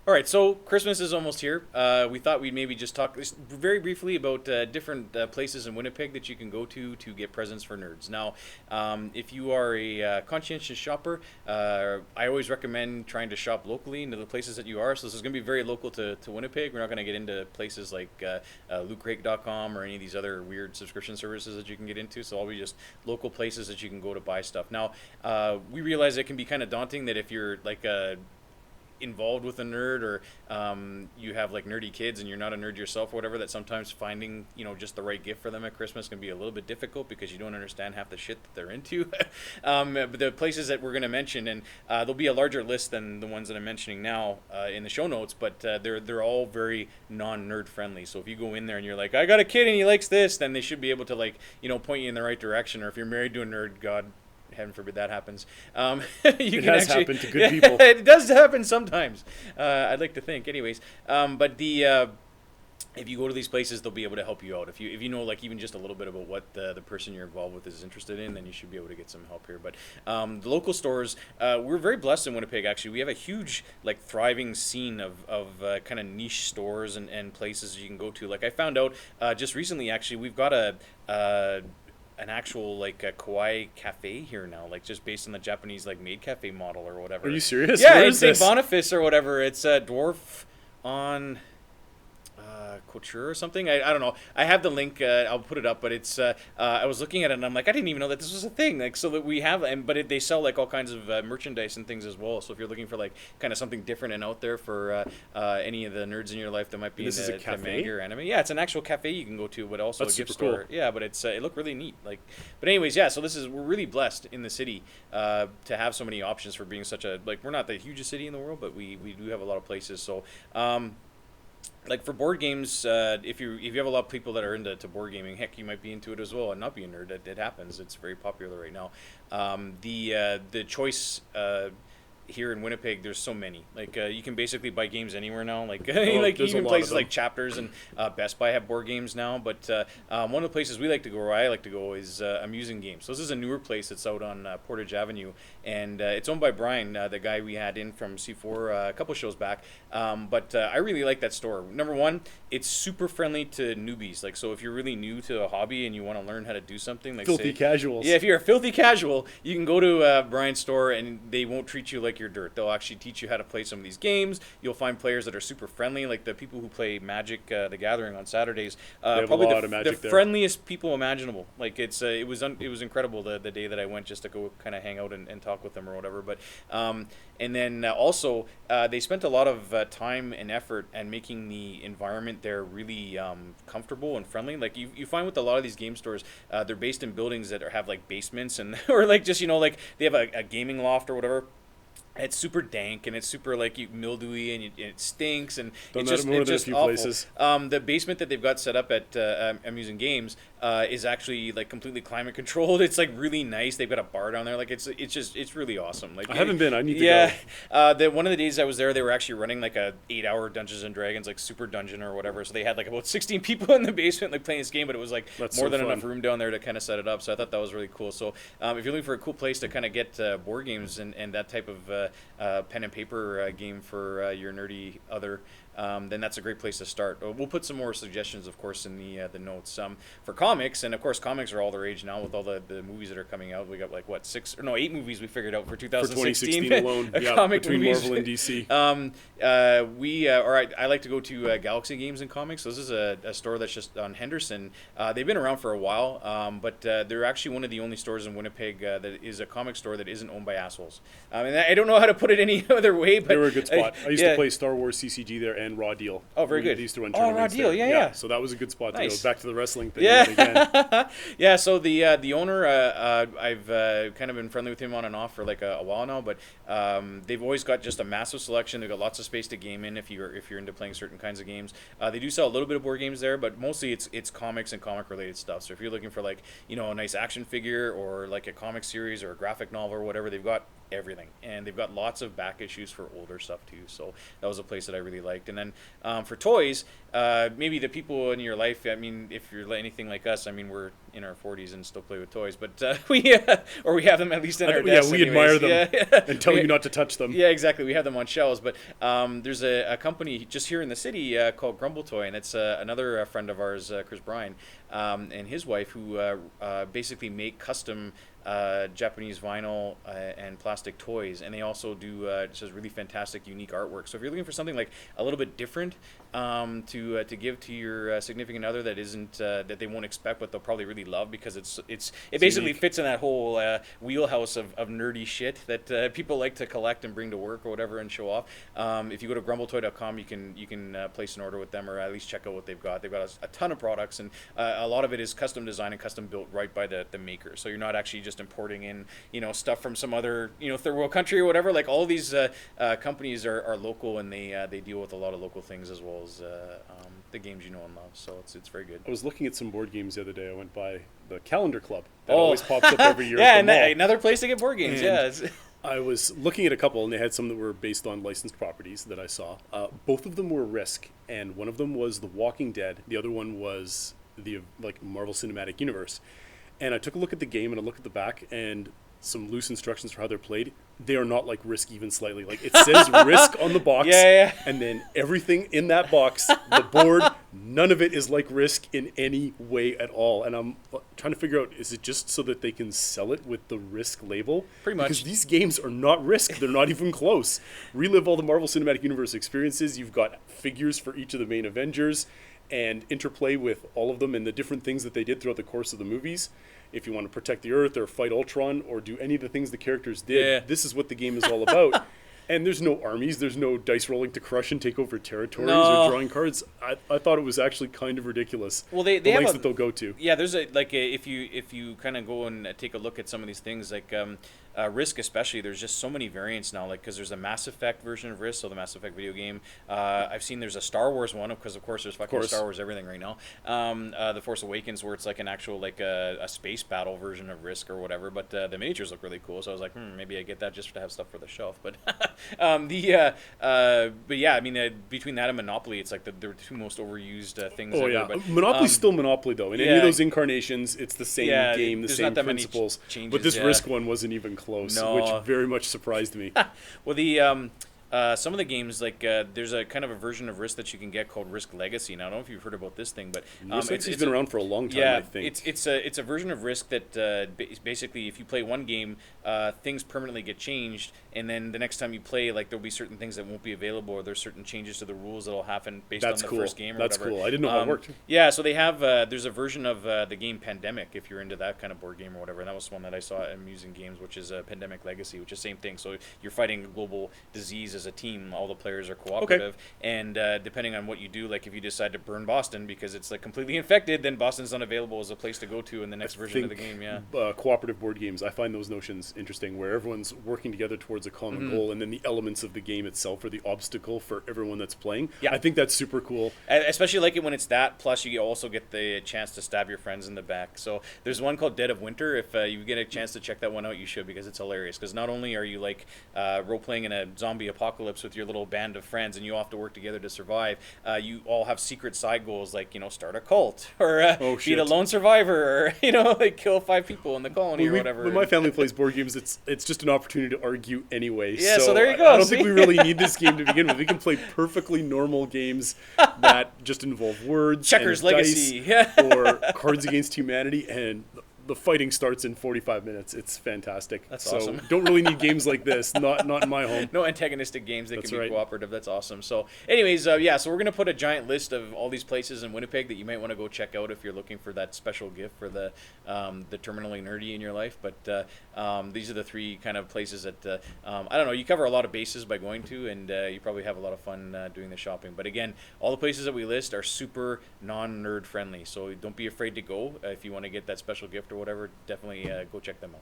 All right, so Christmas is almost here. We thought we'd maybe just talk very briefly about different places in Winnipeg that you can go to get presents for nerds. Now, if you are a conscientious shopper, I always recommend trying to shop locally into the places that you are. So this is going to be very local to Winnipeg. We're not going to get into places like lootcrate.com or any of these other weird subscription services that you can get into. So all be just local places that you can go to buy stuff. Now, we realize it can be kind of daunting that if you're like a involved with a nerd or you have like nerdy kids and you're not a nerd yourself or whatever, that sometimes finding just the right gift for them at Christmas can be a little bit difficult because you don't understand half the shit that they're into. But the places that we're going to mention, and there'll be a larger list than the ones that I'm mentioning now in the show notes, but they're all very non-nerd friendly. So if you go in there and you're like, I got a kid and he likes this, then they should be able to point you in the right direction. Or if you're married to a nerd, God heaven forbid that happens. It has happened to good people. It does happen sometimes. I'd like to think, anyways. But if you go to these places, they'll be able to help you out. If you know even just a little bit about what the person you're involved with is interested in, then you should be able to get some help here. But the local stores, we're very blessed in Winnipeg. Actually, we have a huge thriving scene of kind of niche stores and places you can go to. I found out just recently, actually, we've got an actual a kawaii cafe here now, just based on the Japanese maid cafe model or whatever. Are you serious? Yeah, Where it's is St. this? Boniface or whatever. It's a dwarf on Couture or something. I don't know. I have the link. I'll put it up. But it's I was looking at it and I'm like, I didn't even know that this was a thing. So that we have, they sell all kinds of merchandise and things as well. So if you're looking for kind of something different and out there for any of the nerds in your life that might be this is a the cafe? manga or anime, yeah, it's an actual cafe you can go to, but also That's a gift super store. cool. Yeah, but it looked really neat. But anyways, yeah. So we're really blessed in the city to have so many options for being such a we're not the hugest city in the world, but we do have a lot of places. So. For board games, if you have a lot of people that are into board gaming, heck, you might be into it as well and not be a nerd. It happens. It's very popular right now. The choice here in Winnipeg, there's so many. You can basically buy games anywhere now. Even places like Chapters and Best Buy have board games now. But one of the places we like to go, or I like to go, is Amusing Games. So this is a newer place that's out on Portage Avenue, and it's owned by Brian, the guy we had in from C4 a couple shows back. But I really like that store. Number one, it's super friendly to newbies. So if you're really new to a hobby and you want to learn how to do something, Filthy casuals. Yeah, if you're a filthy casual, you can go to Brian's store and they won't treat you like you're dirt. They'll actually teach you how to play some of these games. You'll find players that are super friendly, like the people who play Magic the Gathering on Saturdays. Probably the friendliest people imaginable. It was incredible the day that I went just to go kind of hang out and talk with them or whatever. But and then also they spent a lot of time and effort at making the environment there really comfortable and friendly. You find with a lot of these game stores, they're based in buildings that have basements and or they have a gaming loft or whatever. It's super dank and it's super mildewy and it stinks and it's just awful. Places. The basement that they've got set up at Amusing Games is actually completely climate controlled. It's really nice. They've got a bar down there. It's really awesome. I haven't been. I need to go. One of the days I was there, they were actually running a 8-hour Dungeons and Dragons super dungeon or whatever. So they had about 16 people in the basement playing this game, but it was more than enough room down there to kind of set it up. So I thought that was really cool. So if you're looking for a cool place to kind of get board games and that type of pen and paper game for your nerdy other, then that's a great place to start. We'll put some more suggestions, of course, in the notes. For comics, and of course, comics are all the rage now with all the movies that are coming out. We got 8 movies we figured out for 2016. For 2016 alone, yeah, between movies. Marvel and DC. I like to go to Galaxy Games and Comics. So this is a store that's just on Henderson. They've been around for a while, but they're actually one of the only stores in Winnipeg that is a comic store that isn't owned by assholes. And I don't know how to put it any other way, but they were a good spot. I used to play Star Wars CCG there and Raw Deal. Oh, very good. They used to run Raw Deal, yeah. So that was a good spot to Nice. go. Back to the wrestling thing. Yeah. Yeah, so the owner, I've kind of been friendly with him on and off for a while now, but they've always got just a massive selection. They've got lots of space to game in if you're into playing certain kinds of games. They do sell a little bit of board games there, but mostly it's comics and comic related stuff. So if you're looking for a nice action figure or a comic series or a graphic novel or whatever, they've got everything, and they've got lots of back issues for older stuff too. So that was a place that I really liked. And then for toys, maybe the people in your life, I mean, if you're anything like us, I mean, we're in our 40s and still play with toys, but we have them at least in our desks. Yeah, we admire them and tell you not to touch them. Yeah, exactly. We have them on shelves, but there's a company just here in the city called Grumbletoy, and it's another friend of ours, Chris Bryan, and his wife, who basically make custom Japanese vinyl and plastic toys, and they also do just really fantastic, unique artwork. So if you're looking for something like a little bit different to give to your significant other that isn't that they won't expect, but they'll probably really love, because it basically fits in that whole wheelhouse of nerdy shit that people like to collect and bring to work or whatever and show off. If you go to grumbletoy.com, you can place an order with them, or at least check out what they've got. They've got a ton of products, and a lot of it is custom designed and custom built right by the maker. So you're not actually just importing in stuff from some other third world country or whatever. Like, all of these companies are local, and they deal with a lot of local things, as well as the games you know and love. So it's very good. I was looking at some board games the other day. I went by the Calendar Club that always pops up every year. Yeah, at the mall. Another place to get board games. I was looking at a couple, and they had some that were based on licensed properties that I saw. Both of them were Risk, and one of them was The Walking Dead. The other one was the Marvel Cinematic Universe. And I took a look at the game, and I looked at the back, and some loose instructions for how they're played. They are not like Risk even slightly. Like, it says Risk on the box, and then everything in that box, the board, none of it is like Risk in any way at all. And I'm trying to figure out, is it just so that they can sell it with the Risk label? Pretty much. Because these games are not Risk. They're not even close. Relive all the Marvel Cinematic Universe experiences. You've got figures for each of the main Avengers, and interplay with all of them and the different things that they did throughout the course of the movies. If you want to protect the Earth or fight Ultron or do any of the things the characters did, this is what the game is all about. And there's no armies, there's no dice rolling to crush and take over territories or drawing cards. I thought it was actually kind of ridiculous. Well, they the have lengths that they'll go to. Yeah, there's if you kind of go and take a look at some of these things, like Risk especially, there's just so many variants now, like, because there's a Mass Effect version of Risk, so the Mass Effect video game. I've seen there's a Star Wars one, because of course there's fucking Star Wars everything right now. The Force Awakens, where it's like an actual a space battle version of Risk or whatever, but the miniatures look really cool, so I was like, maybe I get that just to have stuff for the shelf. But but yeah, I mean, between that and Monopoly, it's like the two most overused things ever. Yeah, but, Monopoly's still Monopoly though. In any of those incarnations, it's the same game, the same principles. Changes, but this Risk one wasn't even close, which very much surprised me. Well, the some of the games, like there's a kind of a version of Risk that you can get called Risk Legacy. Now, I don't know if you've heard about this thing, but it's been around for a long time. I think it's a version of Risk that basically, if you play one game, things permanently get changed, and then the next time you play, like, there'll be certain things that won't be available, or there's certain changes to the rules that'll happen based on the first game or That's whatever. cool. I didn't know how it worked. Yeah, so they have there's a version of the game Pandemic, if you're into that kind of board game or whatever, and that was one that I saw at Muse Games, which is Pandemic Legacy, which is the same thing. So you're fighting a global disease as a team. All the players are cooperative, and depending on what you do, like, if you decide to burn Boston because it's like completely infected, then Boston's unavailable as a place to go to in the next version of the game. Cooperative board games, I find those notions interesting, where everyone's working together towards a common goal, and then the elements of the game itself are the obstacle for everyone that's playing. I think that's super cool. I especially like it when it's that, plus you also get the chance to stab your friends in the back. So there's one called Dead of Winter. If you get a chance to check that one out, you should, because it's hilarious. Because not only are you like role-playing in a zombie apocalypse with your little band of friends, and you all have to work together to survive, you all have secret side goals, like, start a cult, or be the lone survivor, or like kill 5 people in the colony or whatever. When my family plays board games, it's just an opportunity to argue anyway. Yeah, so there you go. I don't think we really need this game to begin with. We can play perfectly normal games that just involve words, Checkers and Legacy, dice, or Cards Against Humanity, and the fighting starts in 45 minutes. It's fantastic. That's awesome. Don't really need games like this. Not in my home. No antagonistic games that can be cooperative. That's awesome. So anyways, so we're going to put a giant list of all these places in Winnipeg that you might want to go check out if you're looking for that special gift for the terminally nerdy in your life. But these are the 3 kind of places that, I don't know, you cover a lot of bases by going to, and you probably have a lot of fun doing the shopping. But again, all the places that we list are super non-nerd friendly. So don't be afraid to go if you want to get that special gift or whatever. Definitely go check them out.